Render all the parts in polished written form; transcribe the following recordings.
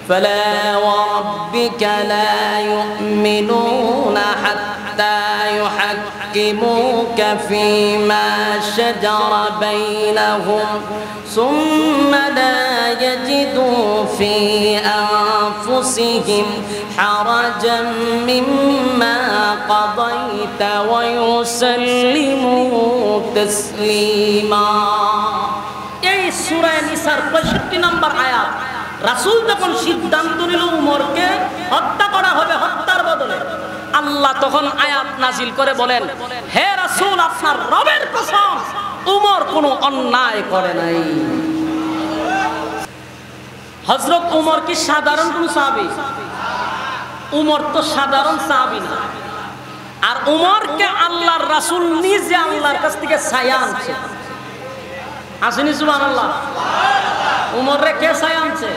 فلا وربك لا يؤمنون حتى يحكموك فيما شجر بينهم ثم لا يجدوا في أنفسهم حرجا مما قضيت ويسلموا تسليما. এই সূরা নিসার 65 নম্বর আয়াত। রাসূল যখন সিদ্ধান্ত নিল উমরকে হত্যা করা হবে, হত্যার বদলে আল্লাহ তখন আয়াত নাজিল করে বলেন, হে রাসূল, আপনার রবের কসম, উমর কোনো অন্যায় করে নাই। হযরত উমর কি সাধারণ কোন সাহাবী? উমর তো সাধারণ সাহাবী না। আর উমরকে আল্লাহর রাসূল নিজে আল্লাহর কাছ থেকে ছায়া আনছে। আসেনি সুবহানাল্লাহ? উমররে কে ছায়া আনছে?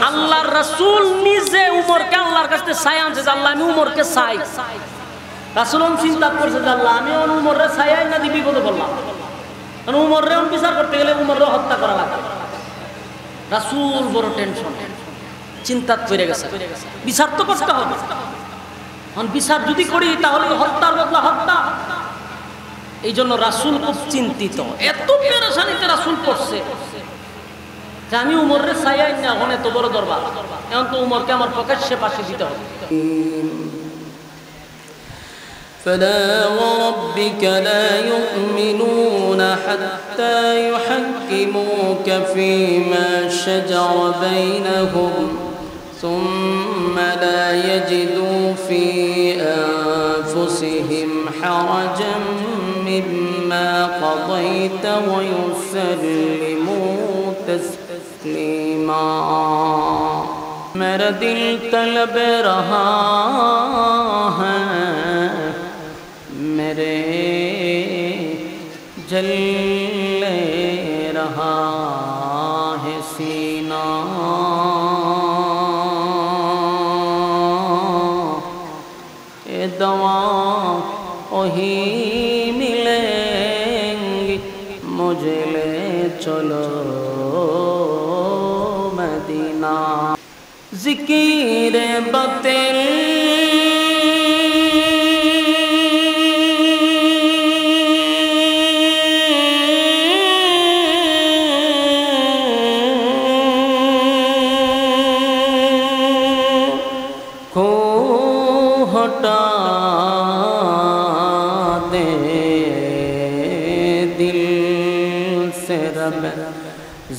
আল্লাহর রাসূল নিজে উমরকে আল্লাহর কাছ থেকে ছায়া আনছে যে আল্লাহ আমি উমরকে চাই। রাসূল চিন্তা করছে যে আল্লাহ আমি উমররে ছায়াই না দি বিপদে পড়লাম, কারণ উমররে বিচার করতে গেলে উমররে হত্যা করা লাগবে। রাসূল বড় টেনশন, চিন্তা পড়ে গেছে, বিচার তো করতে হবে। বিচার যদি করি তাহলে হত্যার বদলা হত্যা। এই জন্য রাসূল খুব চিন্তিত, এত পেরেশানিতে রাসূল পড়ছে যে আমি উমররে ছায়াই না, এখন এত বড় দরবার, এখন তো উমরকে আমার প্রকাশ্যে ফাঁসি দিতে হবে। فلا وربك لا يؤمنون حتى يحكموك فيما شجر بينهم ثم لا يجدوا في أنفسهم حرجا مما قضيت ويسلموا تسليما. मेरा दिल तलब रहा है, मेरे जल रहा है सीना, ये दवा वही मिलेंगी, मुझे ले चलो मदीना. ज़िक्र बतेल को हटा दे दिल से रब,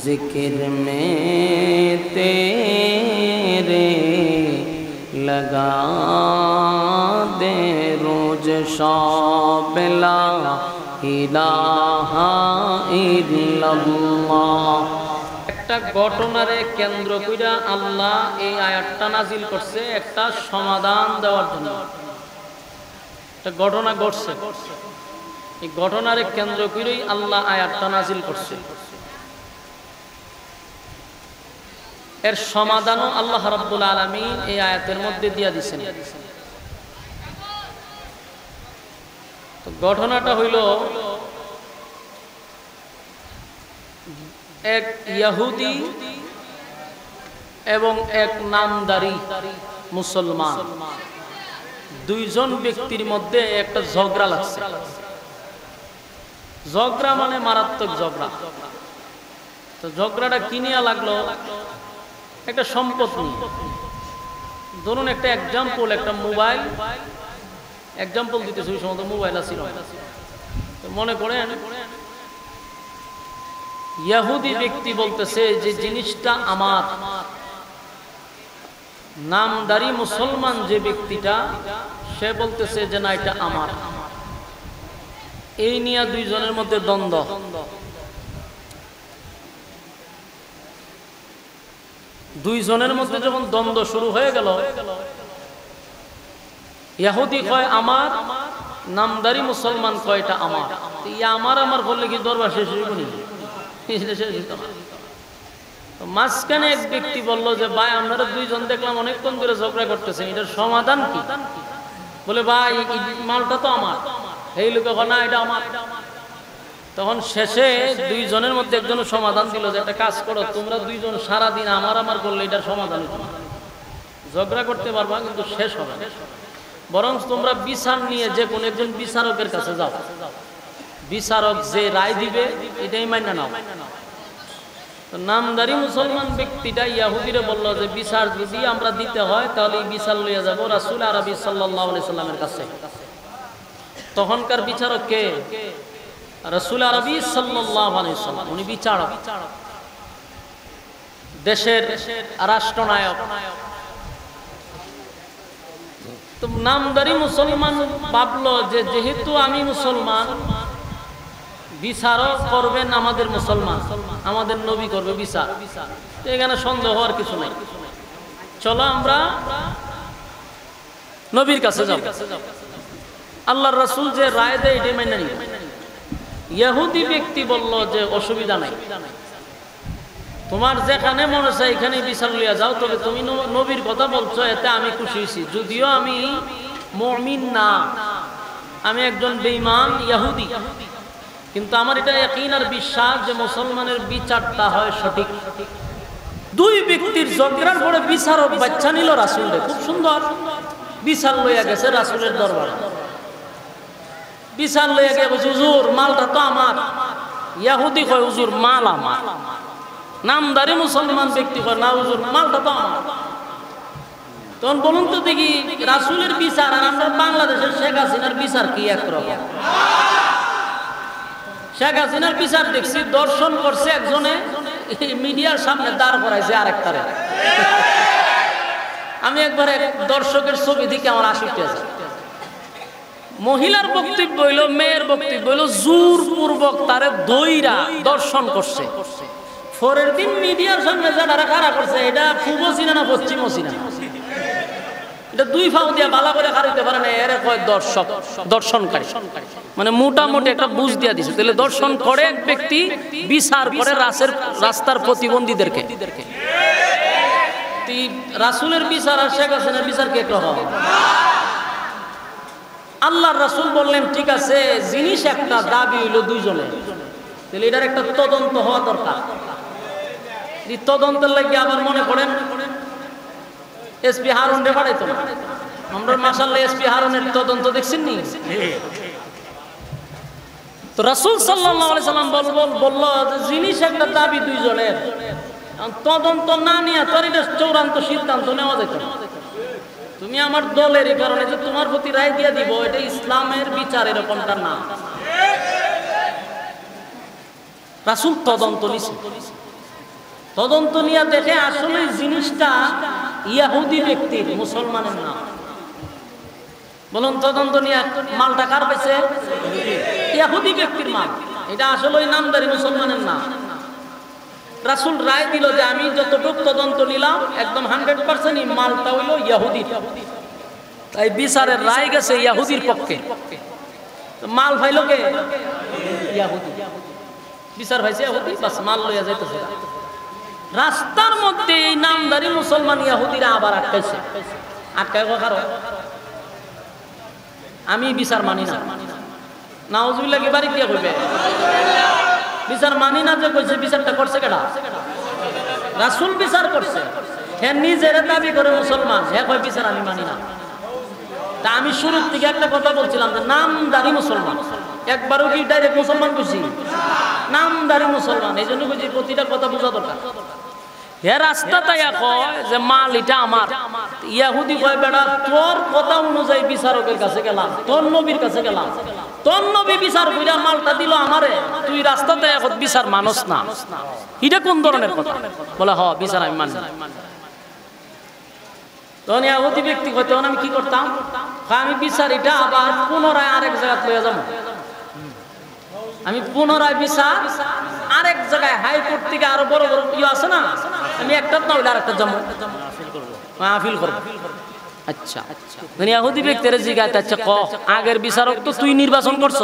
ज़िक्र में तेरे लगा दे रोज शाब ला इलाहा इल्लाल्लाह. একটা ঘটনারে কেন্দ্র কইরা আল্লাহ এই আয়াতটা নাজিল করছে একটা সমাধান দেওয়ার জন্য। একটা ঘটনা ঘটছে, এই ঘটনারে কেন্দ্র করেই আল্লাহ আয়াতটা নাজিল করছে। এর সমাধানও আল্লাহ রাব্বুল আলামিন এই আয়াতের মধ্যে দিয়া দিয়েছেন। তো ঘটনাটা হইল, এক ইহুদি এবং এক নামদারি মুসলমান, দুইজন ব্যক্তির মধ্যে একটা ঝগড়া লাগছে। ঝগড়া মানে মারাত্মক ঝগড়া। তো ঝগড়াটা কি নিয়ে লাগলো? একটা সম্পদ নিয়ে। ধরুন একটা এক্সাম্পল, একটা মোবাইল এক্সাম্পল দিতেছে, ওই সময় তো মোবাইল ছিল। মনে করেন ইহুদি ব্যক্তি বলতেছে যে জিনিসটা আমার, নামদারি মুসলমান যে ব্যক্তিটা সে বলতেছে যে না এটা আমার। এই নিয়ে দুইজনের মধ্যে দ্বন্দ্ব। দুইজনের মধ্যে যখন দ্বন্দ্ব শুরু হয়ে গেল, ইহুদি কয় আমার, নামদারি মুসলমান কয় এটা আমার। আমার আমার বললে কি দরবার শেষ হইব নি? মাঝখানে এক ব্যক্তি বললো যে ভাই আপনারা দুইজন দেখলাম অনেকক্ষণ ধরে ঝগড়া করতেছেন, এটার সমাধান কি? বলে ভাই মালটা তো আমার। এই লোকে না এটা আমার। তখন শেষে দুইজনের মধ্যে একজনের সমাধান দিল যে একটা কাজ করো, তোমরা দুইজন সারাদিন আমার করলে এটার সমাধান হতো না। ঝগড়া করতে পারবা কিন্তু শেষ হবে না, বরং তোমরা বিচার নিয়ে যে কোনো একজন বিচারকের কাছে যাও, বিচারক যে রায় দিবে এটাই মাইনা নাও। তো নামদারি মুসলমান ব্যক্তিটা ইয়াহুদিরে বলল যে বিচার যদি আমরা দিতে হয় তাহলে এই বিচার লইয়া যাব রাসূল আরবি সাল্লাল্লাহু আলাইহি সাল্লামের কাছে। তখনকার বিচারক কে? রাসূল আরবি সাল্লাল্লাহু আলাইহি সাল্লাম, উনি বিচারক, দেশের রাষ্ট্রনায়ক। তো নামদারি মুসলমান ভাবলো যে যেহেতু আমি মুসলমান, বিচারও করবেন আমাদের মুসলমান, আমাদের নবী করবে বিচার, এখানে সন্দেহ হওয়ার কিছু নাই, চলো আমরা নবীর কাছে যাব। আল্লাহর রাসূল যে রায় দেয় এটাই মেনে নিই। ইহুদি ব্যক্তি বলল যে অসুবিধা নাই, তোমার যেখানে মনে চায় এখানে বিচার লইয়া যাও, তবে তুমি নবীর কথা বলছো এতে আমি খুশি হয়েছি, যদিও আমি মুমিন না, আমি একজন বেঈমান ইহুদি, কিন্তু আমার এটা ইয়াকিন আর বিশ্বাস যে মুসলমানের বিচারটা হয় সঠিক। দুই ব্যক্তির ঝগড়ার পরে বিচারক বাচ্চা নিল রাসূলের, খুব সুন্দর বিচার লইয়া গেছে রাসূলের দরবারে। বিচার লইয়া গিয়ে বলছে হুজুর মালটা তো আমার। ইহুদি কয় হুজুর মাল আমার। নামদারি মুসলমান ব্যক্তি কয় না হুজুর মালটা তো আমার। তখন বলুন তো দেখি রাসূলের বিচার আর আমরা বাংলাদেশের শেখ হাসিনার বিচার কি একরকম? শেখ হাসিনার বিচার দেখছি দর্শন করছে একজনে, মিডিয়ার সামনে দাঁড় করাইছে আরেকটারে। আমি একবারে দর্শকের ছবি দিকে আমার আশিটা আছে। মহিলার বক্তব্য হইল, মেয়ের বক্তব্য হইল, জোর পূর্বক তারে দইরা দর্শন করছে। পরের দিন মিডিয়ার সামনে যারা খাড়া করছে এটা পূর্ব চিনা না পশ্চিম চিনা, এটা দুই ফাও দিয়া বালা করে খাড়াইতে পারে না, এর কয় দর্শক, দর্শনকারী, মানে মোটামুটি একটা বুঝ দিয়া দিছে। তাহলে দর্শন করে এক ব্যক্তি, বিচার করে রাস্তার প্রতিবন্ধীদেরকে। রাসূলের বিচার আর শেখ হাসিনার বিচার কি একরকম? আল্লাহর রাসূল বললেন ঠিক আছে, জিনিস একটা, দাবি হইল দুইজনের, তাহলে এটার একটা তদন্ত হওয়া দরকার। এই তদন্তের লাগি আবার মনে করেন এসপি হারুন রে পাঠাইতো না, আমরা মাশাআল্লাহ এসপি হারুনের তদন্ত দেখছেন নি? তো রাসূল সাল্লাল্লাহু আলাইহি সাল্লাম বলল যে জিনিস একটা, দাবি দুইজনের, তদন্ত না নিয়ে তোর এটা চূড়ান্ত সিদ্ধান্ত নেওয়া যেত না। তুমি আমার দলের এই কারণে যে তোমার প্রতি রায় দিয়ে দিব, এটা ইসলামের বিচার এরকমটা না। রাসূল তদন্ত নিছে, তদন্ত নিয়ে দেখে আসলে জিনিসটা ইহুদি ব্যক্তির, মুসলমানের না। বলুন তদন্ত নিয়ে মালটা কার পাইছে? ইহুদি ব্যক্তির মাল, এটা আসলে ওই নামদারি মুসলমানের না। রাসূল রায় দিল যে আমি যতটুকু তদন্ত নিলাম একদম 100% এই মালটা হইল ইহুদির, তাই বিচারের রায় গেছে ইহুদির পক্ষে। মাল পাইল কে? ইহুদি। বিচার পাইছে ইহুদি, বাস মাল লইয়া যাইতেছে। রাস্তার মধ্যে এই নামদারি মুসলমান ইহুদিরা আবার আটকাইছে। আটকায় কারণ আমি বিচার মানি না, নাউজুবিল্লাহ কি বাড়ি দিয়া কইবে বিচার মানি না, যে কইছে বিচারটা করছে কেডা? রাসূল বিচার করছে। হ্যাঁ নিজের দাবি করে মুসলমান, হ্যাঁ কয় বিচার আমি মানি না। তা আমি শুরুর থেকে একটা কথা বলছিলাম যে নামদারি মুসলমান, একবারও কি ডাইরেক্ট মুসলমান কইছি? নামদারি মুসলমান, এই জন্য কইছি প্রতিটা কথা বোঝা দরকার। হে রাস্তাটাই কয় যে মাল এটা আমার, ইহুদি কয় বেটা তোর কথা অনুযায়ী বিচারকের কাছে গেলাম, তোর নবীর কাছে গেলাম, তোর নবী বিচার কইরা মালটা দিল আমারে, তুই রাস্তাতে এখন বিচার মানস না, এটা কোন ধরনের কথা? বলে হ বিচার আমি মানি। তখন ইহুদি ব্যক্তি কয় তখন আমি কি করতাম? আমি বিচার এটা আবার পুনরায় আরেক জায়গায় লইয়া যাবো, আমি পুনরায় বিচার আরেক জায়গায় হাইকোর্ট থেকে আরো বড় বড় আছে না, আমি একটা না হইলে আরেকটা যাবো, আপিল করবো। আচ্ছা ইহুদি ব্যক্তির জিজ্ঞাসা, আচ্ছা ক আগের বিচারক তো তুই নির্বাচন করছ,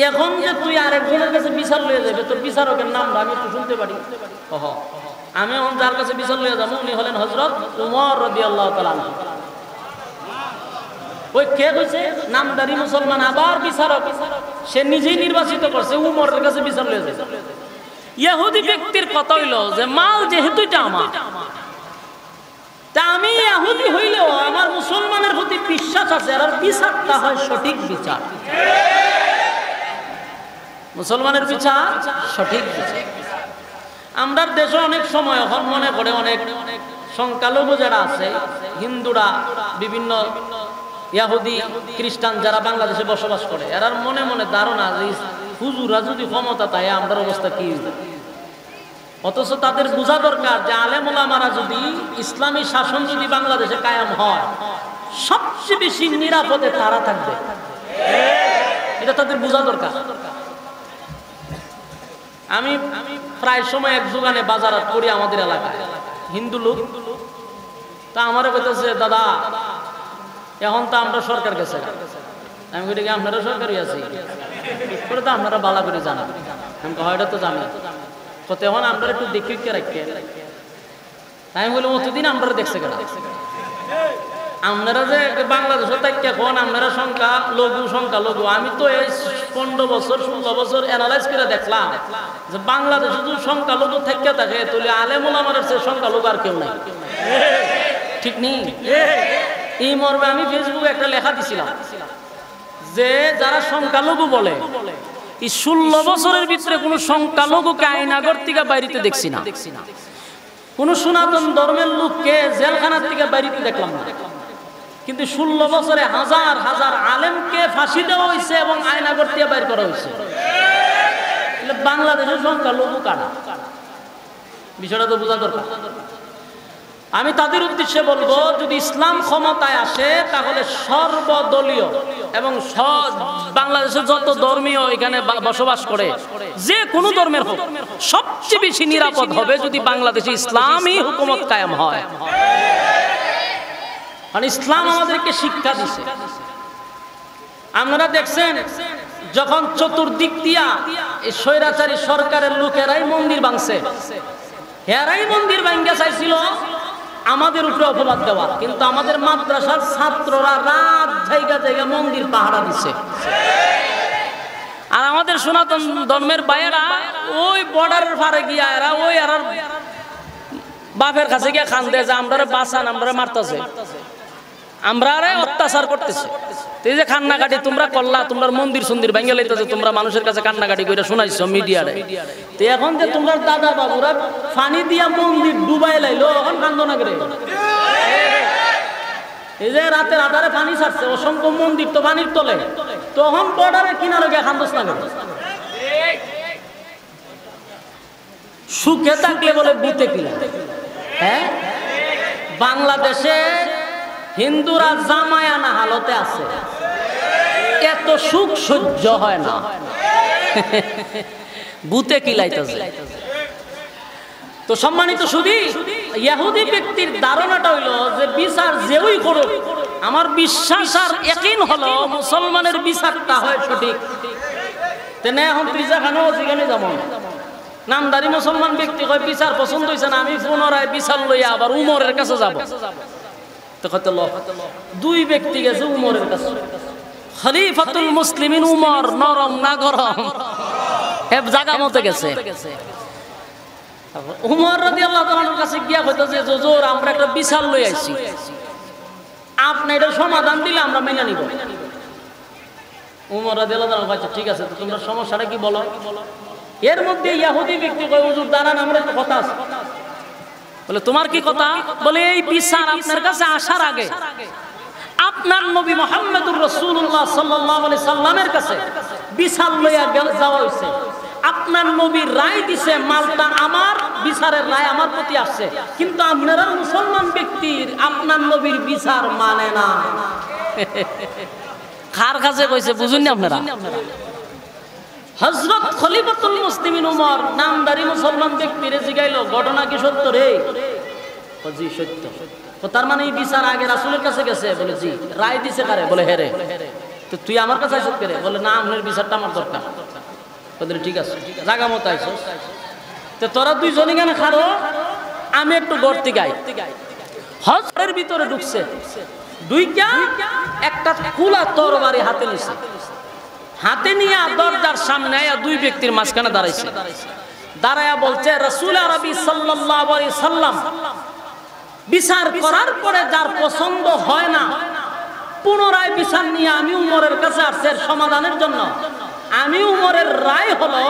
এখন যে তুই আরেকজনের কাছে বিচার লইয়া যাবে, তোর বিচারকের নামটা আমি একটু শুনতে পারি? আমি এখন যার কাছে বিচার লইয়া যাবো উনি হলেন হযরত উমর রাদিয়াল্লাহু তাআলা আনহু। ওই কে কইছে? নামদারি মুসলমান আবার বিচারক। সে নিজেই নির্বাচিত করছে, উমরের কাছে বিচার লয়ে যায়। ইহুদি ব্যক্তির কথা হইল যে মাল যেহেতু এটা আমার, তা আমি ইহুদি হইলেও আমার মুসলমানের প্রতি বিশ্বাস আছে, আর বিচারটা হয় সঠিক বিচার। মুসলমানের বিচার সঠিক বিচার। আমরা দেশে অনেক সময় এখন মনে করে অনেক সংখ্যালঘু যারা আছে, হিন্দুরা, বিভিন্ন ইহুদি খ্রিস্টান যারা বাংলাদেশে বসবাস করে, এরা মনে মনে ধারণা যে হুজুরা যদি ক্ষমতা তাই আমাদের অবস্থা কি। অথচ তাদের বোঝা দরকার যে আলেম ওলামারা যদি ইসলামী শাসন যদি বাংলাদেশে কায়েম হয়, সবচেয়ে বেশি নিরাপদে তারা থাকবে, এটা তাদের বোঝা দরকার। আমি প্রায় সময় এক দোকানে বাজারাত করি আমাদের এলাকায়, হিন্দু লোক, তা আমারে কইতেছে দাদা এখন তো আমরা সরকার গেছে। আমি কই কি আপনারা সরকারই আছি? করে তো আপনারা বালা করে জানা। আমি কই এটা তো জানি, কত এখন আমরা একটু দেখি কে রাখি। আমি বলি অতদিন আমরা দেখছে কেন? আপনারা যে বাংলাদেশে থাকি এখন আপনারা সংখ্যা লঘু, আমি তো এই 15 বছর 16 বছর অ্যানালাইজ করে দেখলাম যে বাংলাদেশে যদি সংখ্যা লঘু থাকে তাহলে আলেম ওলামাদের চেয়ে সংখ্যা লঘু আর কেউ নাই, ঠিক নেই? এই মর্মে আমি ফেসবুকে একটা লেখা দিছিলাম যে যারা সংখ্যালঘু বলে, এই 16 বছরের ভিতরে কোন সংখ্যালঘুকে আইনাগর থেকে বাইরেতে দেখছি না, কোন সনাতন ধর্মের লোককে জেলখানার থেকে বাইরেতে দেখলাম না। কিন্তু 16 বছরে হাজার হাজার আলেমকে ফাঁসি দেওয়া হয়েছে এবং আয়নাগর থেকে বাইর করা হয়েছে। বাংলাদেশের সংখ্যালঘু কারা, বিষয়টা তো বোঝা দরকার। আমি তাদের উদ্দেশ্যে বলবো, যদি ইসলাম ক্ষমতায় আসে তাহলে সর্বদলীয় এবং বাংলাদেশের যত ধর্মীয় এখানে বসবাস করে যে কোনো ধর্মের হোক, সবচেয়ে বেশি নিরাপদ হবে যদি বাংলাদেশে ইসলামী হুকুমত কায়েম হয়। মানে ইসলাম আমাদেরকে শিক্ষা দিচ্ছে। আপনারা দেখছেন যখন চতুর্দিক দিয়া এই স্বৈরাচারী সরকারের লোকেরাই মন্দির ভাঙছে, হেরাই মন্দির ভাঙ্গা চাইছিল আমাদের উপরে অপবাদ দেওয়া, কিন্তু আমাদের মাদ্রাসার ছাত্ররা রাত জায়গা জায়গা মন্দির পাহারা দিচ্ছে। আর আমাদের সনাতন ধর্মের ভাইয়েরা ওই বর্ডারের পারে গিয়া এরা ওই আর বাপের কাছে গিয়া খান দেয় যে আমরা বাঁচান, আমরা মারতেছে, আমরা অত্যাচার করতেছে। এই যে কান্নাকাটি তোমরা করলা, তোমরা মন্দির সন্দির ভেঙে লাইতেছে, তোমরা মানুষের কাছে কান্নাকাটি করে শোনাইছো মিডিয়ারে। তো এখন যে তোমরা দাদা বাবুরা পানি দিয়া মন্দির ডুবাই লাইলো, এখন কান্দো না করে। এই যে রাতের আধারে পানি ছাড়ছে, অসংখ্য মন্দির তো পানির তলে, তখন বর্ডারের কিনারে গিয়ে কান্দোস না করে। সুখে থাকলে বলে বুতে কিনা। হ্যাঁ, বাংলাদেশে হিন্দুরা জামায়ানা হালতে আছে, এত সুখ সহ্য হয় না, বুতে কিলাইতেছে। তো সম্মানিত সুধী, ইহুদি ব্যক্তির ধারণাটা হইল যে বিচার যেই করুক, আমার বিশ্বাস আর ইয়াকিন হলো মুসলমানের বিচারটা হয় সঠিক। তেনে এখন ত্রিজা খানো যেখানে যাব, নামদারি মুসলমান ব্যক্তি কয় বিচার পছন্দ হয়েছে না, আমি পুনরায় বিচার লইয়া আবার উমরের কাছে যাব। দুই ব্যক্তি গেছে উমরের কাছে, খলিফাতুল মুসলিমিন উমর, নরম না গরম, এক জায়গা মতে গেছে। উমর রাদিয়াল্লাহু তাআলার কাছে গিয়া কইতেছে, হুজুর আমরা একটা বিচার লই আইছি, আপনি এটা সমাধান দিলে আমরা মেনে নিব। উমর রাদিয়াল্লাহু তাআলা কইছে ঠিক আছে, তোমরা সমস্যাটা কি বলো। এর মধ্যে ইহুদি ব্যক্তি কয়, হুজুর দাঁড়ান, আমরা একটা কথা আছে। বলে তোমার কি কথা? বলে এই বিচার আপনার কাছে আসার আগে আপনার নবী মুহাম্মদুর রাসূলুল্লাহ সাল্লাল্লাহু আলাইহি সাল্লামের কাছে বিচার লইয়া যাওয়া হইছে, আপনার নবী রায় দিছে, মালটা আমার, বিচারের রায় আমার প্রতি আসছে, কিন্তু আপনারা মুসলমান ব্যক্তির আপনার নবীর বিচার মানে না। কার কাছে কইছে বুঝুন না আপনারা? হযরত খলিফাতুল মুসলিমিন উমর নামদারি মুসলমান ব্যক্তিরে জিগাইলো, ঘটনা কি সত্য রে? জি সত্য। তার মানে এই বিচার আগে রাসূলের কাছে গেছে? বলে জি। রায় দিছে কারে? বলে হেরে। তো তুই আমার কাছে আইছিস কেরে? বলে না, আপনার বিচারটা আমার দরকার। বলে ঠিক আছে, জায়গা মতো আইছিস, তো তোরা দুইজনই কেন খারো, আমি একটু গর্তি গাই। হজরের ভিতরে ঢুকছে, দুইটা একটা খোলা তরবারি হাতে নিছে, হাতে নিয়ে দরজার সামনে দুই ব্যক্তির মাঝখানে দাঁড়াইছে, দাঁড়ায়া বলছে রাসূল আরবি সাল্লাল্লাহু আলাইহি সাল্লাম, বিচার করার পরে যার পছন্দ হয় না পুনরায় বিচার নিয়ে আমি উমরের কাছে আসছে সমাধানের জন্য। আমি উমরের রায় হলো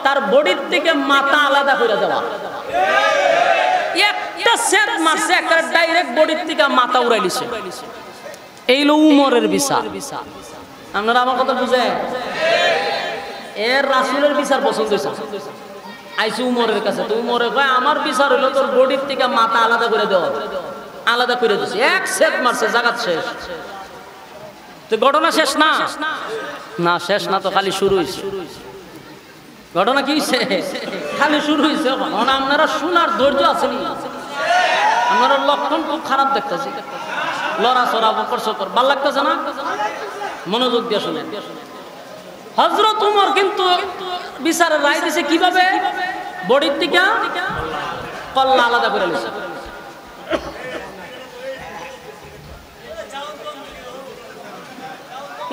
তার বডির থেকে মাথা আলাদা করে দেওয়া। একটা সেট মারছে, একটা ডাইরেক্ট বডির থেকে মাথা উড়াই দিছে। এই হলো উমরের বিচার। আপনারা আমার কথা বুঝে? এর রাসূলের বিচার পছন্দ হয়েছে, আইসি উমরের কাছে। তো উমরে কয় আমার বিচার হলো তোর বডির থেকে মাথা আলাদা করে দেওয়া। আলাদা করে দিছে, এক সেট মারছে, জাগাত শেষ। তো ঘটনা শেষ না? না, শেষ না, তো খালি শুরু হয়েছে। ঘটনা কি হয়েছে? খালি শুরু হয়েছে। আপনারা শোনার ধৈর্য আসেনি, আপনারা লক্ষণ খুব খারাপ দেখতেছি। লড়াচড়া বকর সকর ভাল লাগতেছে না? মনোযোগ দিয়ে শুনেন। হযরত উমর কিন্তু বিচারের রায় দিছে কিভাবে? বডির থেকে কল্লা আলাদা করে নিছে।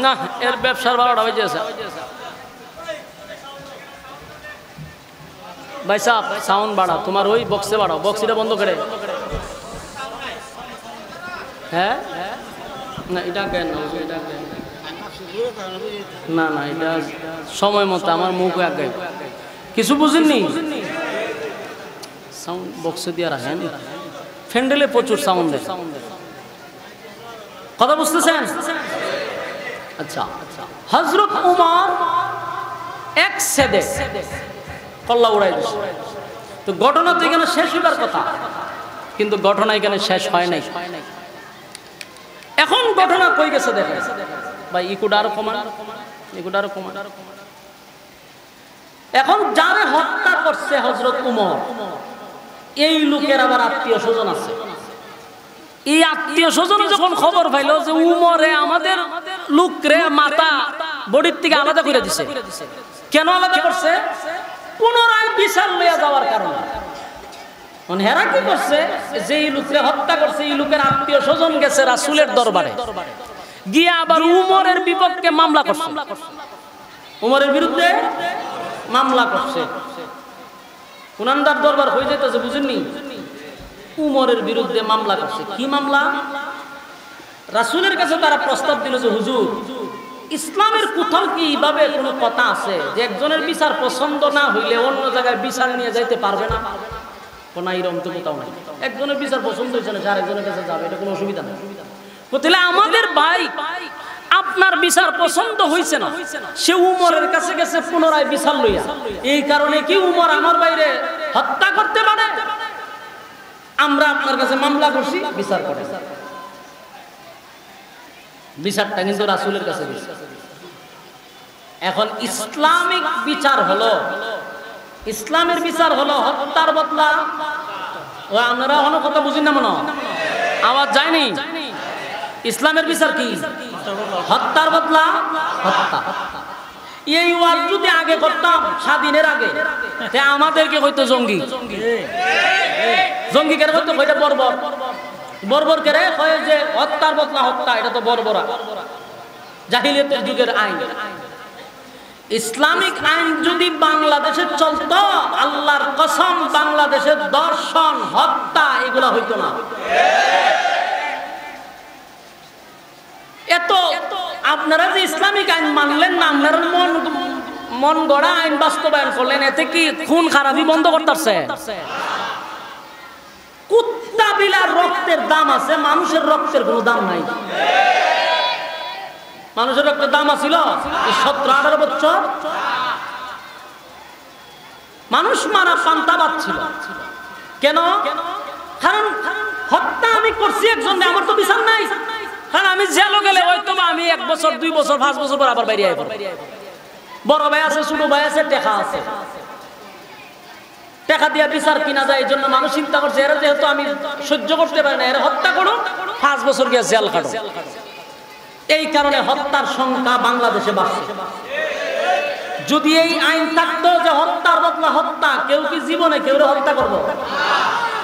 না, এর ব্যবসার 12টা বেজে আছে। ভাই সাহেব, সাউন্ড বাড়াও, তোমার ওই বক্সে বাড়াও, বক্সিটা বন্ধ করে। হ্যাঁ না, এটা কেন? না না, এটা সময় মতো আমার মুখ আগে কিছু বুঝেননি। সাউন্ড বক্সে দিয়ে রাখেন, ফ্যান্ডেলে প্রচুর সাউন্ড দেয়। কথা বুঝতেছেন? আচ্ছা, হযরত উমর এক সেদে কল্লা উড়াই দিছে। তো ঘটনা তো এখানে শেষ হবার কথা, কিন্তু ঘটনা এখানে শেষ হয় নাই। এখন ঘটনা কই গেছে দেখেন ভাই, ইকুডার কমান, ইকুডার কমান। এখন যারে হত্যা করছে হযরত উমর, এই লোকের আবার আত্মীয় স্বজন আছে। এই আত্মীয় স্বজন যখন খবর পাইলো যে উমরে আমাদের লোকরে মাথা বডির থেকে আলাদা করে দিছে, কেন আলাদা করছে? পুনরায় বিচার লইয়া যাওয়ার কারণে। হেরা কি করছে? যে লোকরে হত্যা করছে এই লোকের আত্মীয় স্বজন গেছে রাসূলের দরবারে, গিয়ে আবার উমরের বিপক্ষে মামলা করছে, উমরের বিরুদ্ধে মামলা করছে। কুনান্দার দরবার হয়ে যেতেছে, বুঝেননি? উমরের বিরুদ্ধে মামলা করছে। কি মামলা? রাসূলের কাছে তারা প্রস্তাব দিল যে হুজুর, ইসলামের কোথাও কি এইভাবে কোনো কথা আছে যে একজনের বিচার পছন্দ না হইলে অন্য জায়গায় বিচার নিয়ে যাইতে পারবে না? কোন এরকম তো কোথাও নাই। একজনের বিচার পছন্দ হয়েছে না, আরেকজনের কাছে যাবে, এটা কোনো অসুবিধা নেই। তাহলে আমাদের ভাই আপনার বিচার পছন্দ হয়েছে না, সে উমরের কাছে গেছে পুনরায় বিচার লইয়া। এই কারণে কি উমর আমার বাইরে হত্যা করতে পারে? আমরা আপনার কাছে মামলা করছি, বিচার করে। বিচারটা কিন্তু রাসূলের কাছে গেছে। এখন ইসলামিক বিচার হলো, ইসলামের বিচার হলো হত্যার বদলা। ও আপনারা অন্য কথা বুঝেন না, মনে আওয়াজ যায়নি? ইসলামের বিচার কি? হত্যার বদলা হত্যা। এই ওয়াজ যদি আগে করতাম স্বাধীনের আগে, আমাদেরকে হয়তো জঙ্গি, জঙ্গি কেন হয়তো হইতে বর্বর, বর্বর কেরে হয় যে হত্যার বদলা হত্যা, এটা তো বর্বরা, জাহিলিয়াতের যুগের আইন। ইসলামিক আইন যদি বাংলাদেশে চলতো, আল্লাহর কসম বাংলাদেশের দর্শন, হত্যা এগুলা হইতো না। এত আপনারা যে ইসলামিক আইন মানলেন না, আপনারা মন গড়া আইন বাস্তবায়ন করলেন, এতে কি খুন খারাপি বন্ধ করতেছে? কুত্তা বিলার রক্তের দাম আছে, মানুষের রক্তের কোনো দাম নাই। মানুষের রক্তের দাম আছিল 17-18 বছর, মানুষ মারা পান্তাবাদ ছিল। কেন? কারণ হত্যা আমি করছি একজনে, আমার তো বিচার নাই। কারণ আমি জেলে গেলে হয়তো আমি 1 বছর 2 বছর 5 বছর পর আবার বাইরে আইব। বড় ভাই আছে, ছোট ভাই আছে, টাকা আছে, টাকা দিয়ে বিচার কিনা যায়। এই জন্য মানুষ চিন্তা করছে এরা যেহেতু আমি সহ্য করতে পারি না, এরা হত্যা করো, 5 বছর গিয়ে জেল খাটো। এই কারণে হত্যার সংখ্যা বাংলাদেশে বাড়ছে। যদি এই আইন থাকতো যে হত্যার বদলা হত্যা, কেউ কি জীবনে কেউ হত্যা করবো?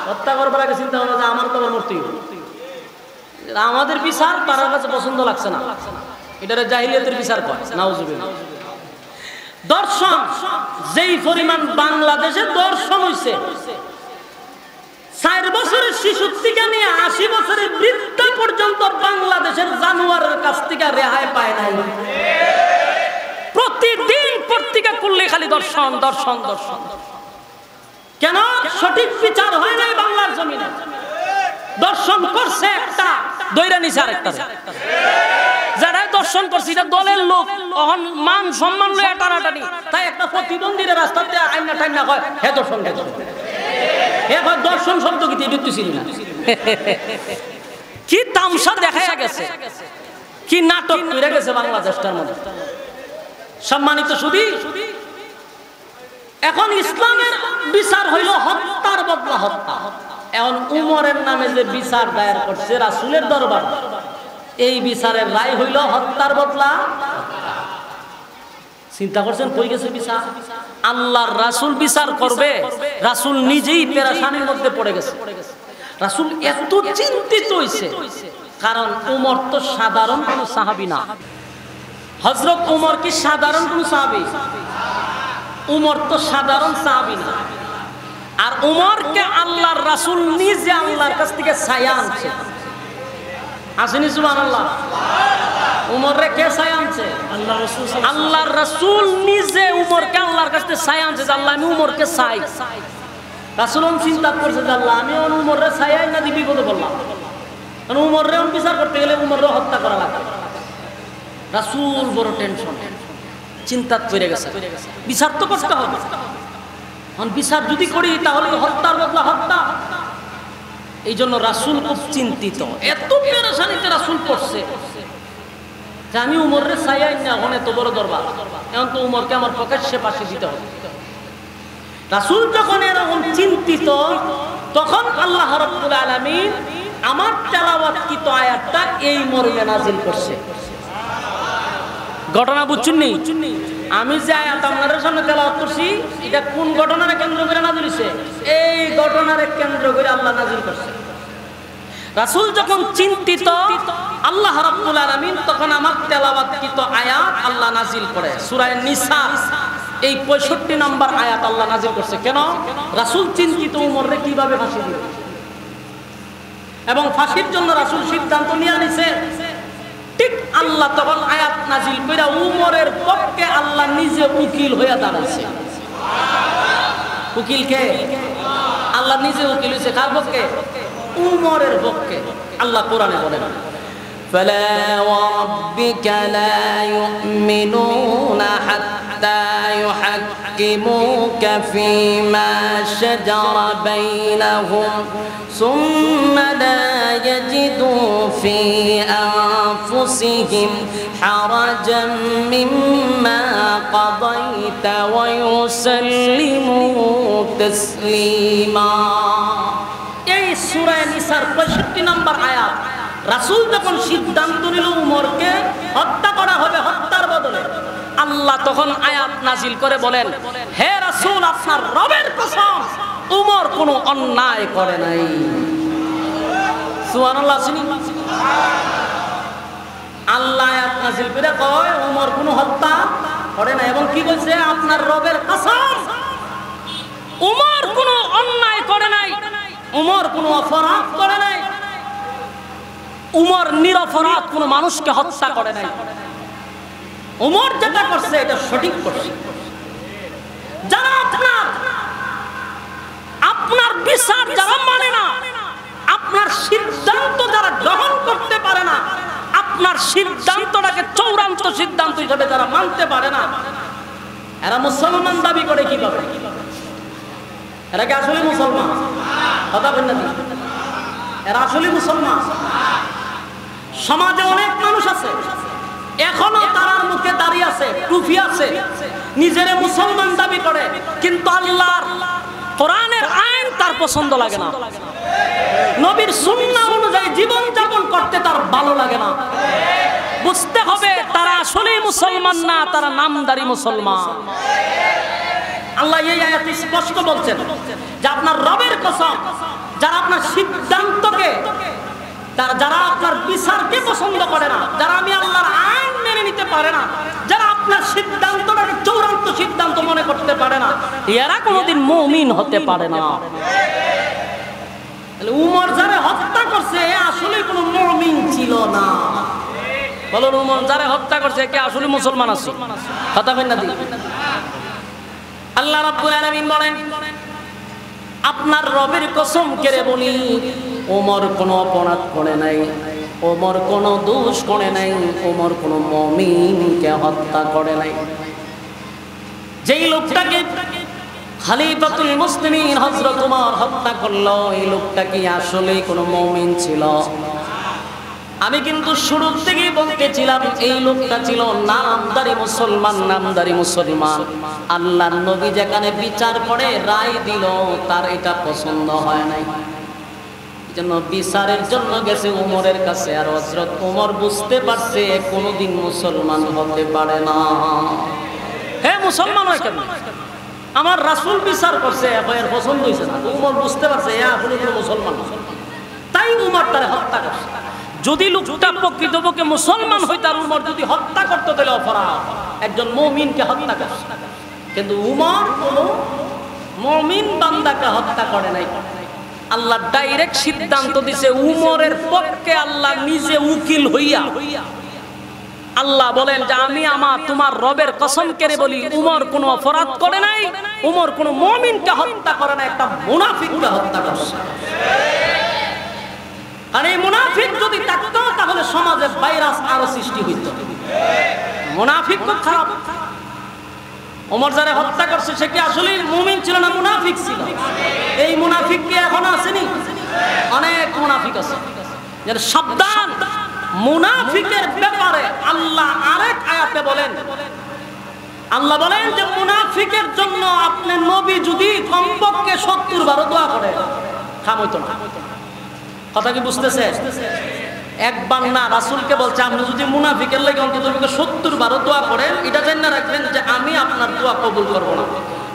হত্যা করবার আগে চিন্তা করবো যে আমার তো মরতেই হবে। আমাদের বিচার তার কাছে পছন্দ লাগছে না, এটারে জাহিলিয়াতের বিচার কয়। নাউজুবিল্লাহ। দর্শন যেই পরিমাণ বাংলাদেশে দর্শন হইছে, 4 বছরের শিশু থেকে নিয়ে 80 বছরের বৃদ্ধা পর্যন্ত বাংলাদেশের জানোয়ারের কাছ থেকে রেহাই পায় নাই। প্রতিদিন পত্রিকা খুললে খালি দর্শন দর্শন দর্শন। কেন? সঠিক বিচার হয় নাই বাংলার জমিনে। দর্শন করছে একটা, দৈরা নিছে আরেকটা। যারা দর্শন করছে এটা দলের লোক, মান সম্মান লয়ে টানাটানি, তাই একটা প্রতিবন্ধীর রাস্তাতে আইনা টাইনা কয় হে দর্শন, হে দর্শন। হে কয় দর্শন শব্দ কি বুঝতেছিলি না? কি তামসা দেখায়া গেছে, কি নাটক করে গেছে বাংলাদেশটার মধ্যে। সম্মানিত সুধী, এখন ইসলামের বিচার হইল হত্যার বদলা হত্যা। এখন উমরের নামে যে বিচার দায়ের করছে রাসূলের দরবার, এই বিচারের রায় হইল হত্যার বদলা। চিন্তা করছেন কই গেছে বিচার? আল্লাহর রাসূল বিচার করবে, রাসূল নিজেই পেরেশানির মধ্যে পড়ে গেছে। রাসূল এত চিন্তিত হইছে, কারণ উমর তো সাধারণ কোন সাহাবী না। হযরত উমর কি সাধারণ কোন সাহাবী? উমর তো সাধারণ সাহাবী না। আর উমরকে আল্লাহর রাসূল নিজে আল্লাহর কাছ থেকে ছায়া আনছে। আসেনি সুবহানাল্লাহ? উমরে কে ছায়া আনছে? আল্লাহর রাসূল নিজে উমরকে আল্লাহর কাছ থেকে ছায়া আনছে। আল্লাহ আমি উমরকে চাই। রাসূল চিন্তা করছে যে আল্লাহ আমি উমরে ছায়াই না দি বিপদে পড়লাম, কারণ উমরে বিচার করতে গেলে উমরে হত্যা করা লাগবে। রাসূল বড় টেনশন, চিন্তা করে গেছে, বিচার তো করতে হবে। বিচার যদি করি তাহলে হত্যার বদলা হত্যা। এই জন্য রাসূল খুব চিন্তিত, এত পেরেশানিতে রাসূল পড়ছে যে আমি উমরে ছায়াই না, এখন এত বড় দরবার, এখন তো উমরকে আমার প্রকাশ্যে পাশে দিতে হবে। রাসূল যখন এরকম চিন্তিত, তখন আল্লাহ রাব্বুল আলামিন আমার তেলাওয়াতকৃত আয়াতটা এই মর্মে নাযিল করছে। ঘটনা বুঝছেন নি? আমি যে আয়াত আপনাদের সামনে তেলাওয়াত করছি, এটা কোন ঘটনারে কেন্দ্র করে নাযিল হইছে? এই ঘটনারে কেন্দ্র করে আল্লাহ নাযিল করছে। রাসূল যখন চিন্তিত, আল্লাহ রাব্বুল আলামিন তখন আমার তেলাওয়াতকৃত আয়াত আল্লাহ নাযিল করে। সূরা নিসা এই 65 নম্বর আয়াত আল্লাহ নাযিল করছে। কেন? রাসূল চিন্তিত উমরে কিভাবে ফাঁসি দিবে, এবং ফাঁসির জন্য রাসূল সিদ্ধান্ত নিয়ে নিছে। ঠিক আল্লাহ তখন আয়াত নাযিল কইরা উমরের পক্ষে আল্লাহ নিজে উকিল হয়ে দাঁড়াইছে। উকিল কে? আল্লাহ নিজে উকিল হইছে। কার পক্ষে? উমরের পক্ষে। আল্লাহ কোরআনে বলেন, فلا وربك لا يؤمنون حتى يحكموك فيما شجر بينهم ثم لا يجدوا في أنفسهم حرجا مما قضيت ويسلموا تسليما। এই সূরা নিসার 65 নম্বর আয়াত। রাসূল যখন সিদ্ধান্ত নিল উমরকে হত্যা করা হবে হত্যার বদলে, আল্লাহ তখন আয়াত নাযিল করে বলেন, হে রাসূল আপনার রবের কসম উমর কোনো অন্যায় করে নাই। সুবহানাল্লাহ। আল্লাহ আয়াত নাযিল করে কয় উমর কোনো হত্যা করে না, এবং কি কইছে? আপনার রবের কসম উমর কোনো অন্যায় করে নাই, উমর কোনো অপরাধ করে নাই, উমর নিরপরাধ কোনো মানুষকে হত্যা করে নাই। উমর যেটা করছে এটা সঠিক করছে। যারা আপনার বিচার যারা মানে না, আপনার সিদ্ধান্ত যারা গ্রহণ করতে পারে না, আপনার সিদ্ধান্তটাকে চূড়ান্ত সিদ্ধান্ত হিসেবে যারা মানতে পারে না, এরা মুসলমান দাবি করে কিভাবে? এরা কি আসলে মুসলমান? কথা বলেন না, এরা আসলে মুসলমান? সমাজে অনেক মানুষ আছে এখনো তারার মুখে দাঁড়িয়ে আছে, টুপি আছে, নিজেরে মুসলমান দাবি করে, কিন্তু আল্লাহর কোরআনের আইন তার পছন্দ লাগে না, নবীর সুন্নাহ অনুযায়ী জীবন যাপন করতে তার ভালো লাগে না। বুঝতে হবে তারা আসলেই মুসলমান না, তারা নামদারি মুসলমান। আল্লাহ এই আয়াতে স্পষ্ট বলছেন যে আপনার রবের কসম, যারা আপনার সিদ্ধান্তকে, যারা আপনার বিচারকে পছন্দ করে না, যারা আমি আল্লাহর আইন মেনে নিতে পারে না, যারা আপনার সিদ্ধান্তটাকে চূড়ান্ত করতে পারে না, এরা কোনোদিন মুমিন হতে পারে না। উমর যারা হত্যা করছে আসলে কোনো মুমিন ছিল না। বলুন, উমর যারা হত্যা করছে কে আসলে মুসলমান আছে? কথা কই না দি? আল্লাহ রাব্বুল আলামিন বলেন, আপনার রবের কসম করে বলি, ওমর কোনো অপরাধ করে নাই, ওমর কোনো দোষ করে নাই, ওমর কোনো মুমিনকে হত্যা করে নাই। যেই লোকটাকে খলিফাতুল মুসলিমিন হযরত ওমর হত্যা করলো, এই লোকটা কি আসলে কোনো মুমিন ছিল? আমি কিন্তু শুরু থেকেই বলতেছিলাম এই লোকটা ছিল নামদারি মুসলমান, নামদারি মুসলমান। আল্লাহর নবী যেখানে বিচার করে রায় দিল, তার এটা পছন্দ হয় নাই, জন্য বিচারের জন্য গেছে ওমরের কাছে। আর হযরত ওমর বুঝতে পারছে কোনোদিন মুসলমান হতে পারে না। হে মুসলমান হয় কেন? আমার রাসূল বিচার করছে, এর পছন্দ হইছে না। ওমর বুঝতে পারছে এ আসলে কোনো মুসলমান না, তাই ওমর তারে হত্যা করছে। যদি লোকটা প্রকৃতপক্ষে মুসলমান হইতো আর উমর যদি হত্যা করতো তাহলে অপরাধ, একজন মুমিনকে হত্যা করছে। কিন্তু উমর কোনো মুমিন বান্দাকে হত্যা করে নাই। আল্লাহ ডাইরেক্ট সিদ্ধান্ত দিছে উমরের পক্ষে, আল্লাহ নিজে উকিল হইয়া আল্লাহ বলেন যে আমি তোমার রবের কসম করে বলি, উমর কোনো অপরাধ করে নাই, উমর কোনো মুমিনকে হত্যা করে নাই, একটা মুনাফিককে হত্যা করছে। আর এই মুনাফিক যদি থাকতো তাহলে সমাজে ভাইরাস আরো সৃষ্টি হইত। মুনাফিক খুব খারাপ। ওমর যারা হত্যা করছে সে কি আসলে মুমিন ছিল না মুনাফিক ছিল? এই মুনাফিক কি এখন আসেনি? অনেক মুনাফিক আছে। যারা সাবধান, মুনাফিকের ব্যাপারে আল্লাহ আরেক আয়াতে বলেন, আল্লাহ বলেন যে মুনাফিকের জন্য আপনি নবী যদি কমপক্ষে 70 বার দোয়া করেন, কাম হইতো না। কথা কি বুঝতেছে? একবার না, রাসূলকে বলছে আপনি যদি মুনাফিকের লাগি অন্তত 70 বার দোয়া করেন, এটা জেনে রাখবেন যে আমি আপনার দোয়া কবুল করব না।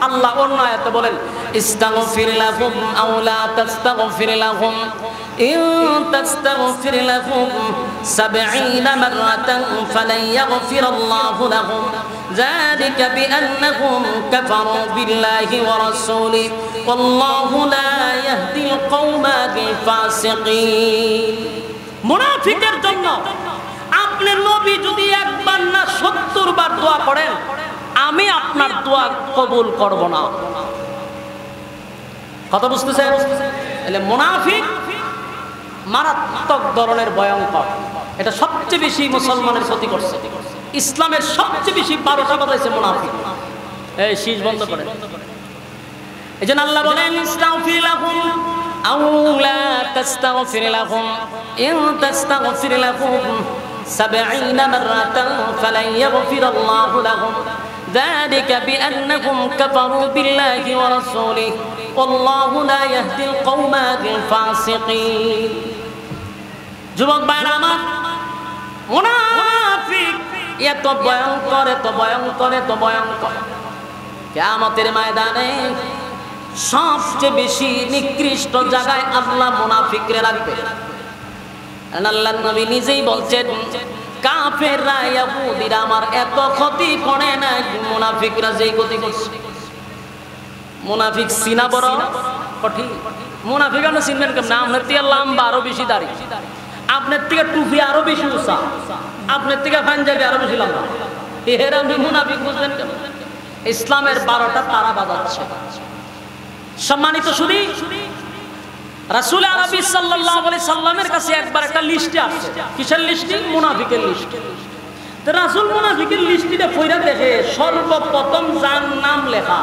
আল্লাহ অন্য আয়াতে বলেন, ইস্তাগফির লাহুম আও লা তাস্তাগফির লাহুম ইন তাস্তাগফির লাহুম 70 মাররাতান ফালান ইয়াগফিরাল্লাহু লাহুম যালিকা বিআন্নাহুম কাফারু বিল্লাহি ওয়া রাসূলিহি ওয়াল্লাহু লা ইয়াহদিল কওমাল ফাসিকিন। মুনাফিকের জন্য আপনি নবী যদি একবার না 70 বার দোয়া করেন, আমি আপনার দোয়া কবুল করব না। কথা বুঝতেছেন? তাহলে মুনাফিক মারাত্মক ধরনের ভয়ঙ্কর। এটা সবচেয়ে বেশি মুসলমানের ক্ষতি করছে। ইসলামের সবচেয়ে বেশি 12টা বাজাইছে মুনাফিক। এই শীষ বন্ধ করেন। এজন্য আল্লাহ বলেন, ইস্তাগফির লাহুম আও লা তাস্তাগফির লাহুম ইন তাস্তাগফির লাহুম 70 মাররাতান ফালান ইয়াগফিরাল্লাহু লাহুম যালিকা বিআন্নাহুম কাফারু বিল্লাহি ওয়া রাসূলিহি ওয়াল্লাহু লা ইয়াহদিল কওমাল ফাসিকিন। যুবক ভাইরা আমার, মুনাফিক এত ভয়ঙ্কর, এত ভয়ঙ্কর, এত ভয়ঙ্কর, কিয়ামতের ময়দানে সবচেয়ে বেশি নিকৃষ্ট জায়গায় আল্লাহ মুনাফিকরে রাখবে। আল্লাহর নবী নিজেই বলছেন, কাফেররা ইহুদিরা আমার এত ক্ষতি করে না, মুনাফিকরা যেই ক্ষতি করছে। মুনাফিক চিনা বড় কঠিন। মুনাফিক আপনি চিনবেন কেমন? আপনার থেকে লম্বা আরো বেশি দাড়ি, আপনার থেকে টুপি আরো বেশি উঁচা, আপনার থেকে পাঞ্জাবি আরো বেশি লম্বা। এর আপনি মুনাফিক বুঝবেন কেমন? ইসলামের 12টা তারা বাজাচ্ছে। সম্মানিত শুধু রাসূল আরবি সাল্লাল্লাহু আলাইহি সাল্লামের কাছে একবার একটা লিস্টে আসছে। কিসের লিস্টে? মুনাফিকের লিস্ট। তো রাসূল মুনাফিকের লিস্টটা পড়ে দেখে সর্বপ্রথম যার নাম লেখা,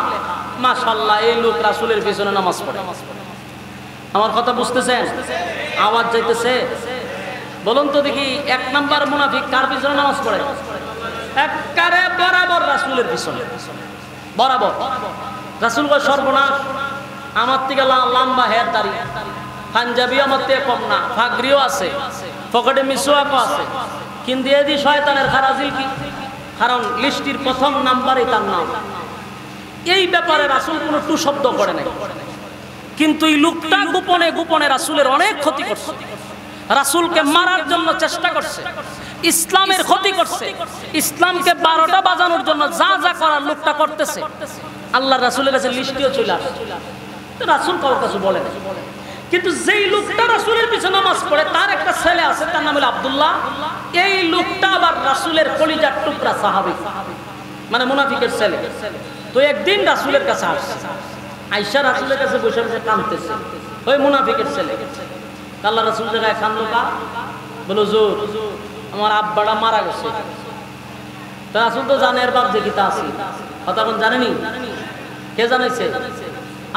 মাশাআল্লাহ এই লোক রাসূলের পিছনে নামাজ পড়ে। আমার কথা বুঝতেছেন? আওয়াজ যাইতেছে? বলুন তো দেখি, 1 নাম্বার মুনাফিক কার পিছনে নামাজ পড়ে? একবারে বরাবর রাসূলের পিছনে, বরাবর। রাসূল কয়, সর্বনাশ, আমার থেকে লম্বা হেয়ার দাড়ি, পাঞ্জাবিও আমার থেকে কম না, ফাগরিও আছে, পকেটে মিসওয়াকও আছে, কিন্তু এদি শয়তানের খারাজিল কি? কারণ লিস্টির প্রথম নাম্বারে তার নাম। এই ব্যাপারে রাসূল কোনো টু শব্দ করে নাই, কিন্তু এই লোকটা গোপনে গোপনে রাসূলের অনেক ক্ষতি করছে, রাসূলকে মারার জন্য চেষ্টা করছে, ইসলামের ক্ষতি করছে, ইসলামকে 12টা বাজানোর জন্য যা যা করার লোকটা করতেছে। আল্লাহ রাসূলের কাছে লিস্টিও চলে আসে, তো রাসূল কারোর কাছে বলে না। কিন্তু যেই লোকটা রাসূলের পিছনে নামাজ পড়ে তার একটা ছেলে আছে, তার নাম হলো আব্দুল্লাহ। এই লোকটা আবার রাসূলের কলিজার টুকরা সাহাবী, মানে মুনাফিকের ছেলে। তো একদিন রাসূলের কাছে আসছে, আয়েশা রাসূলের কাছে বসে বসে কাঁদতেছে, ওই মুনাফিকের ছেলে। আল্লাহ রাসূল জায়গায় কান্দলো, কা বলো হুজুর আমার আব্বাটা মারা গেছে। তো রাসূল তো জানে এর বাপ যে কিতা আছে, কথা কোন জানেনি? কে জানাইছে?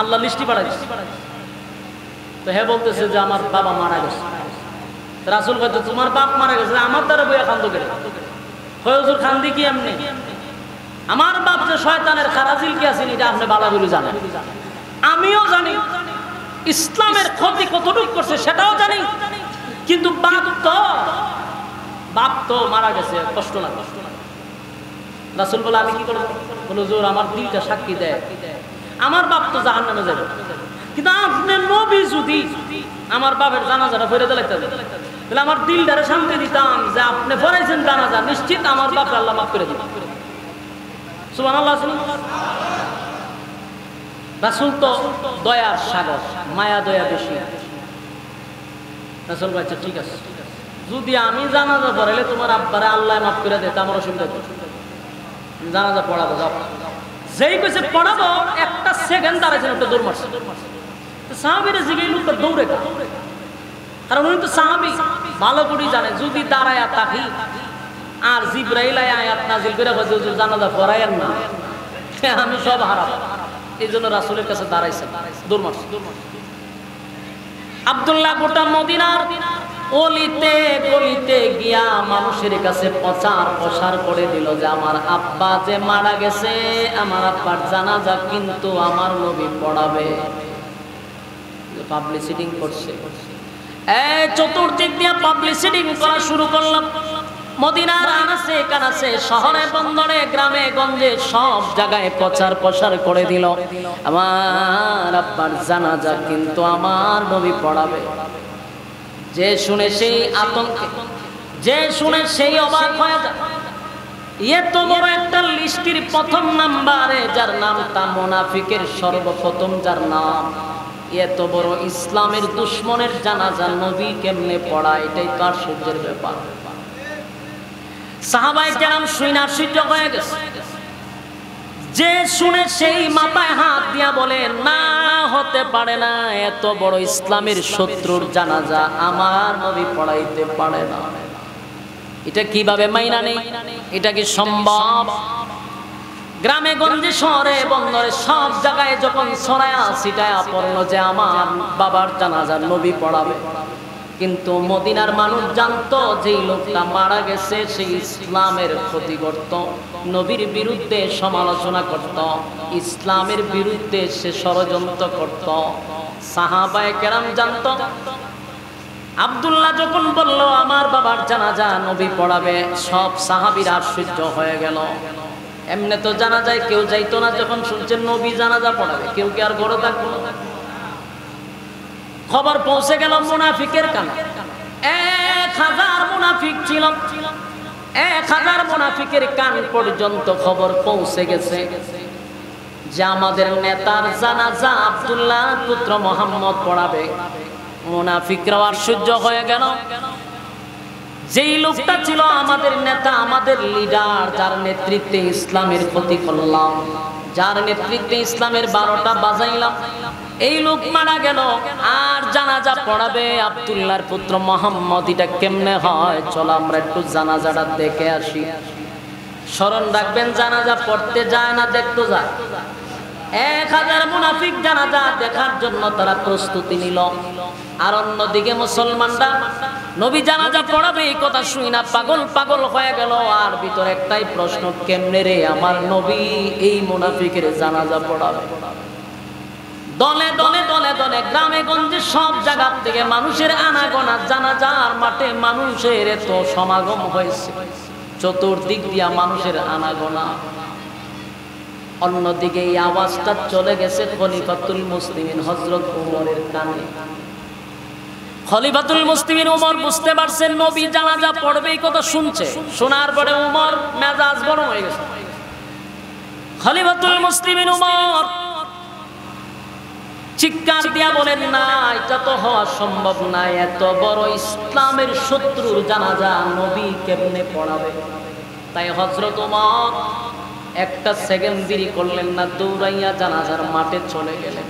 আল্লাহ লিস্টি পাঠাইছে। তো হে বলতেছে যে আমার বাবা মারা গেছে। রাসূল কইতো তোমার বাপ মারা গেছে, আমার দ্বারা বইয়া কান্দো কেন? কই হুজুর কান্দি কি এমনি? আমার বাপ যে শয়তানের খারাজিল কি আছে এটা আপনি ভালো করে জানেন, আমিও জানি। ইসলামের ক্ষতি কতটুকু করছে সেটাও জানি, কিন্তু বাপ তো মারা গেছে, কষ্ট লাগে। রাসূল বলে আমি কি করব? বলে হুজুর আমার দিলটা সাক্ষী দেয় আমার বাপ তো জাহান্নামে যাবে, কিন্তু আপনি নবী যদি আমার বাপের জানাজাটা পড়ে দিলাইতেন তাহলে আমার দিলটারে শান্তি দিতাম যে আপনি পড়াইছেন জানাজা, নিশ্চিত আমার বাপকে আল্লাহ মাফ করে দিবেন। সুবহানাল্লাহ। রাসূল তো দয়ার সাগর, মায়া দয়া বেশি। রাসূল বলছে ঠিক আছে, যদি আমি জানাজা পড়াইলে তোমার আব্বারে আল্লাহ মাফ করে দেয় আমার অসুবিধা কি? জানাজা পড়াবো, যাও। যেই কইছে পড়াবো একটা সেকেন্ড দাঁড়াইছেন, একটা দৌড় মারছে। সাহাবীরা জিগাই লোকটা দৌড়ে, কারণ উনি তো সাহাবী, ভালো করে জানে যদি দাঁড়ায়া থাকি আর জিবরাইল আয়াত নাজিল করে বলে হুজুর জানাজা পড়ায়েন না, আমি সব হারাবো। এই জন্য রাসূলের কাছে দাঁড়াইছে, দৌড় মারছে। আব্দুল্লাহ গোটা মদিনার অলিতে গলিতে গিয়া মানুষের কাছে প্রচার করে দিল যে আমার আব্বা যে মারা গেছে, আমার আব্বার জানাজা কিন্তু আমার নবী পড়াবে। পাবলিসিটি করছে, চতুর্দিক দিয়ে পাবলিসিটি করা শুরু করলাম। মদিনার আনাচে কানাচে, শহরে বন্দরে, গ্রামে গঞ্জে সব জায়গায় প্রচার করে দিল আমার আব্বার জানাজা কিন্তু আমার নবী পড়াবে। যে শুনে সেই আতঙ্কে, যে শুনে সেই অবাক হয়ে যায়। এত বড় একটা লিস্টির প্রথম নাম্বারে যার নাম, তা মুনাফিকের সর্বপ্রথম যার নাম, এত বড় ইসলামের দুশমনের জানাজা নবী কেমনে পড়া, এটাই তো আশ্চর্যের ব্যাপার। সাহাবায়ে কেরাম শুনে আশ্চর্য হয়ে গেছে। যে শুনে সেই মাথায় হাত দিয়া বলে না, হতে পারে না, এত বড় ইসলামের শত্রুর জানাজা আমার নবী পড়াইতে পারে না। এটা কিভাবে মাইনা নেই? এটা কি সম্ভব? গ্রামে গঞ্জে শহরে বন্দরে সব জায়গায় যখন ছড়ায়া ছিটায়া পড়ল যে আমার বাবার জানাজা নবী পড়াবে, কিন্তু মদিনার মানুষ জানতো যেই লোকটা মারা গেছে সেই ইসলামের ক্ষতি করত, নবীর বিরুদ্ধে সমালোচনা করত, ইসলামের বিরুদ্ধে সে ষড়যন্ত্র করত। সাহাবায়ে কেরাম জানতো। আব্দুল্লাহ যখন বলল আমার বাবার জানাজা নবী পড়াবে, সব সাহাবীরা আশ্চর্য হয়ে গেল। এমনি তো জানাজায় কেউ যাইতো না, যখন শুনছেন নবী জানাজা পড়াবে কেউ কি আর ঘরে থাকতো? খবর পৌঁছে গেল মুনাফিকের কানে। 1000 মুনাফিক ছিল, 1000 মুনাফিকের কান পর্যন্ত খবর পৌঁছে গেছে যে আমাদের নেতার জানাজা আব্দুল্লাহ পুত্র মুহাম্মদ পড়াবে। মুনাফিকরা আশ্চর্য হয়ে গেল। যেই লোকটা ছিল আমাদের নেতা, আমাদের লিডার, যার নেতৃত্বে ইসলামের ক্ষতি করলাম, যার নেতৃত্বে ইসলামের 12টা বাজাইলাম, এই লোক মারা গেল আর জানাজা পড়াবে আব্দুল্লাহর পুত্র মুহাম্মদ। এটা কেমনে হয়? চলো আমরা একটু জানাজাটা দেখে আসি। স্মরণ রাখবেন, জানাজা পড়তে যায় না, দেখতে যায়। 1000 মুনাফিক জানাজা দেখার জন্য তারা প্রস্তুতি নিল। আর অন্যদিকে মুসলমানরা নবী জানাজা পড়াবে এই কথা শুই না পাগল হয়ে গেল। আর ভিতরে একটাই প্রশ্ন, কেমনে রে আমার নবী এই মুনাফিকের জানাজা পড়াবে? দলে দলে দলে দলে গ্রামে গঞ্জে সব জায়গা থেকে মানুষের আনাগোনা, জানাজার মাঠে মানুষের এত সমাগম হয়েছে, চতুর্দিক দিয়া মানুষের আনাগোনা। অন্যদিকে এই আওয়াজটা চলে গেছে খলিফাতুল মুসলিমিন হযরত ওমরের কানে। খলিফাতুল মুসলিমিন ওমর বুঝতে পারছেন নবী জানাজা পড়বে, এই কথা শুনছে। শোনার পরে ওমর মেজাজ গরম হয়ে গেছে। খলিফাতুল মুসলিমিন উমর চিৎকার দিয়া বলেন, না এটা তো হওয়া সম্ভব না, এত বড় ইসলামের শত্রুর জানাজা নবী কেমনে পড়াবে। তাই হযরত ওমর একটা সেকেন্ড দেরি করলেন না, দৌড়াইয়া জানাজার মাঠে চলে গেলেন।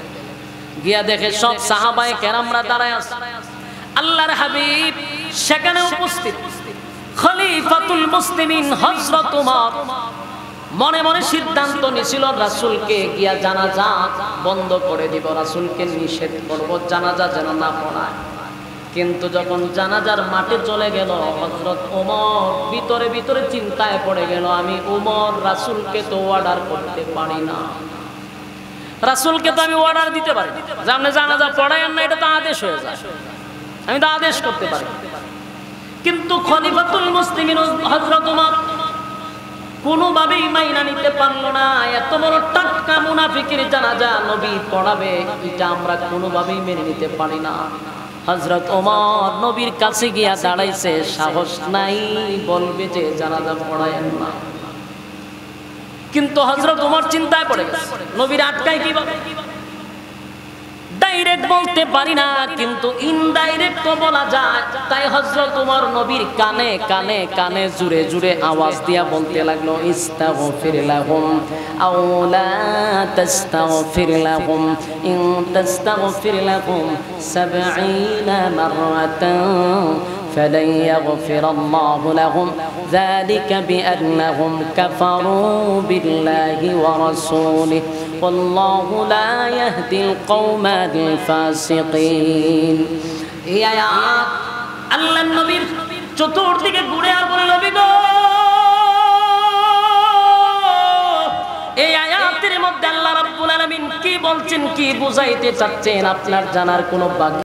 গিয়া দেখে সব সাহাবায়ে কেরামরা দাঁড়ায় আছে, আল্লাহর হাবিব সেখানে উপস্থিত। খলিফাতুল মুসলিমিন হযরত ওমর মনে মনে সিদ্ধান্ত নিছিল রাসূলকে গিয়া জানাজা বন্ধ করে দিব, রাসূলকে নিষেধ করব জানাজা যেন না পড়ায়। কিন্তু যখন জানাজার মাঠে চলে গেল হযরত ওমর ভিতরে ভিতরে চিন্তায় পড়ে গেল, আমি ওমর রাসূলকে তো অর্ডার করতে পারি না, রাসূলকে তো আমি অর্ডার দিতে পারি যে আপনি জানাজা পড়ায়েন না, এটা তো আদেশ হয়ে যায়, আমি তো আদেশ করতে পারি। কিন্তু খলিফাতুল মুসলিমিন হযরত ওমর কোনোভাবেই মাইনা নিতে পারলো না, এত বড় টাটকা মুনাফিকের জানাজা নবী পড়াবে, এটা আমরা কোনোভাবেই মেনে নিতে পারি না। হযরত ওমর নবীর কাছে গিয়া দাঁড়াইছে, সাহস নাই বলবে যে জানাজা পড়ায়েন না। কিন্তু হযরত ওমর চিন্তায় পড়ে গেছে, নবীর আটকায় কিভাবে। ডাইরেক্ট বলতে পারি না, কিন্তু ইনডাইরেক্ট তো বলা যায়। তাই হযরত ওমর নবীর কানে কানে কানে জুড়ে জুড়ে আওয়াজ দিয়া বলতে লাগলো, ইস্তাগফির লাহুম আও লা তাস্তাগফির লাহুম ইন তাস্তাগফির লাহুম 70 মাররাতান فلن يغفر الله لهم ذلك بأنهم كفروا بالله ورسوله والله لا يهدي القوم الفاسقين। এই আয়াত আল্লাহর নবীর চতুর্দিকে ঘুরে আর বলে, নবী গো, এই আয়াতের মধ্যে আল্লাহ রাব্বুল আলামিন কি বলছেন, কি বুঝাইতে চাচ্ছেন আপনার জানার কোনো বাকি